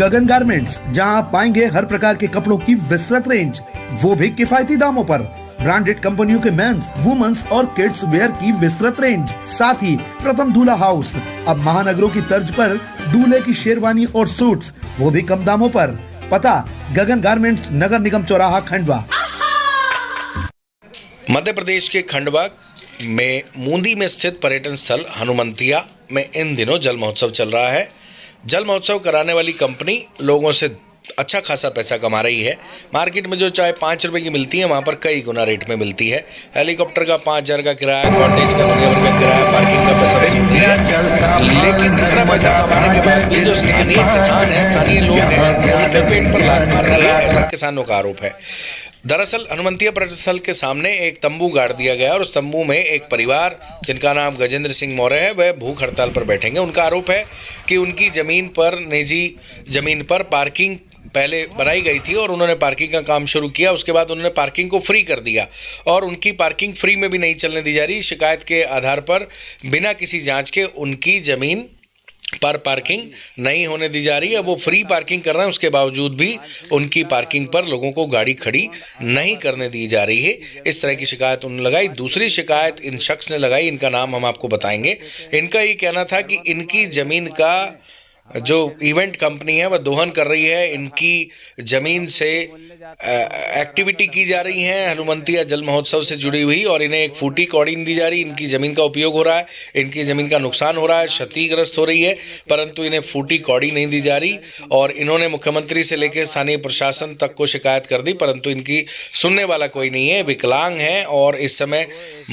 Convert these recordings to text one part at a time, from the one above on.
गगन garments, जहां आप पाएंगे हर प्रकार के कपड़ों की विस्तृत रेंज, वो भी किफायती दामों पर। ब्रांडेड कंपनियों के मेंस, वुमेन्स और किड्स वेयर की विस्तृत रेंज। साथ ही प्रथम दूल्हा हाउस अब महानगरों की तर्ज पर दूल्हे की शेरवानी और सूट्स, वो भी कम दामों पर। पता गगन गारमेंट्स, नगर निगम चौराहा, खंडवा। मध्य प्रदेश के खंडवा में मूंदी में स्थित पर्यटन स्थल हनुमंतिया में इन दिनों जल महोत्सव चल रहा है। जल महोत्सव कराने वाली कंपनी लोगों से अच्छा खासा पैसा कमा रही है। मार्केट में जो चाय 5 रुपए की मिलती है, वहाँ पर कई गुना रेट में मिलती है। हेलीकॉप्टर का 5,000 का किराया, कॉटेज का दुनिया भर का किराया, पार्किंग का पैसा वसूल रही है। लेकिन इतना पैसा कमाने के बाद भी जो स्थानीय किसान है, स्थानीय लोग हैं, उनके पेट पर लात मार रही है, ऐसा किसानों का आरोप है। दरअसल हनुमंतिया पर्यटन स्थल के सामने एक तंबू गाड़ दिया गया और उस तंबू में एक परिवार जिनका नाम गजेंद्र सिंह मौर्य है, वह भूख हड़ताल पर बैठेंगे। उनका आरोप है कि उनकी जमीन पर, निजी जमीन पर पार्किंग पहले बनाई गई थी और उन्होंने पार्किंग का काम शुरू किया। उसके बाद उन्होंने पार्किंग को फ्री कर दिया और उनकी पार्किंग फ्री में भी नहीं चलने दी जा रही। शिकायत के आधार पर बिना किसी जांच के उनकी जमीन पर पार्किंग नहीं होने दी जा रही है। वो फ्री पार्किंग कर रहे हैं, उसके बावजूद भी उनकी पार्किंग पर लोगों को गाड़ी खड़ी नहीं करने दी जा रही है। इस तरह की शिकायत उन्होंने लगाई। दूसरी शिकायत इन शख्स ने लगाई, इनका नाम हम आपको बताएंगे। इनका ये कहना था कि इनकी ज़मीन का जो इवेंट कंपनी है वह दोहन कर रही है, इनकी ज़मीन से एक्टिविटी की जा रही है हनुमंतिया जल महोत्सव से जुड़ी हुई, और इन्हें एक फूटी कौड़ी नहीं दी जा रही। इनकी ज़मीन का उपयोग हो रहा है, इनकी ज़मीन का नुकसान हो रहा है, क्षतिग्रस्त हो रही है, परंतु इन्हें फूटी कौड़ी नहीं दी जा रही। और इन्होंने मुख्यमंत्री से लेकर स्थानीय प्रशासन तक को शिकायत कर दी, परंतु इनकी सुनने वाला कोई नहीं है। विकलांग हैं और इस समय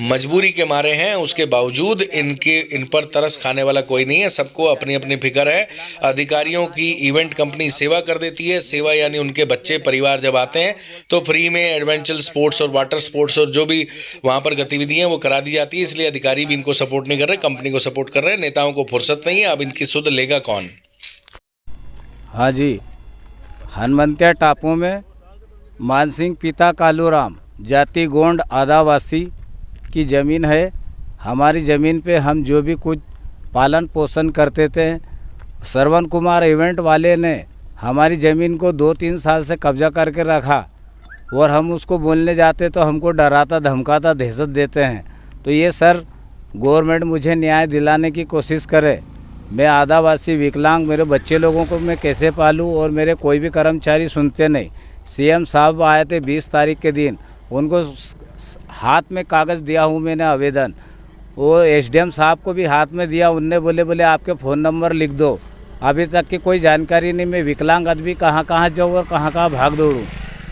मजबूरी के मारे हैं, उसके बावजूद इन पर तरस खाने वाला कोई नहीं है। सबको अपनी अपनी फिक्र है। अधिकारियों की इवेंट कंपनी सेवा कर देती है। सेवा यानी उनके बच्चे, परिवार जब आते हैं तो फ्री में एडवेंचर स्पोर्ट्स और वाटर स्पोर्ट्स और जो भी वहां पर गतिविधियां वो करा दी जाती है। इसलिए अधिकारी भी इनको सपोर्ट नहीं कर रहे, कंपनी को सपोर्ट कर रहे हैं। नेताओं को फुर्सत नहीं है। अब इनकी सुध लेगा कौन? हाँ जी, हनुमंतिया टापू में मानसिंह पिता कालूराम जाति गोंड आदिवासी की ज़मीन है। हमारी ज़मीन पे हम जो भी कुछ पालन पोषण करते थे, श्रवण कुमार इवेंट वाले ने हमारी ज़मीन को 2-3 साल से कब्जा करके रखा और हम उसको बोलने जाते तो हमको डराता धमकाता दहशत देते हैं। तो ये सर गवर्नमेंट मुझे न्याय दिलाने की कोशिश करे। मैं आदिवासी विकलांग, मेरे बच्चे लोगों को मैं कैसे पालूं, और मेरे कोई भी कर्मचारी सुनते नहीं। सीएम साहब आए थे 20 तारीख के दिन, उनको हाथ में कागज़ दिया हूँ मैंने आवेदन। वो एसडीएम साहब को भी हाथ में दिया, उनने बोले आपके फ़ोन नंबर लिख दो। अभी तक की कोई जानकारी नहीं। मैं विकलांग आदमी कहाँ कहाँ जाऊँ और कहाँ कहाँ भाग दौड़ूँ,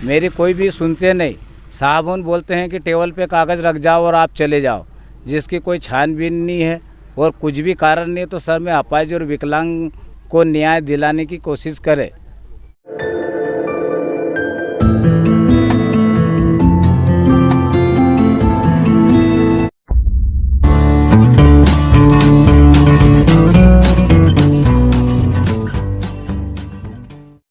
मेरी कोई भी सुनते नहीं। साहब उन बोलते हैं कि टेबल पे कागज़ रख जाओ और आप चले जाओ, जिसकी कोई छानबीन नहीं है और कुछ भी कारण नहीं है। तो सर मैं अपाहिज और विकलांग को न्याय दिलाने की कोशिश करें।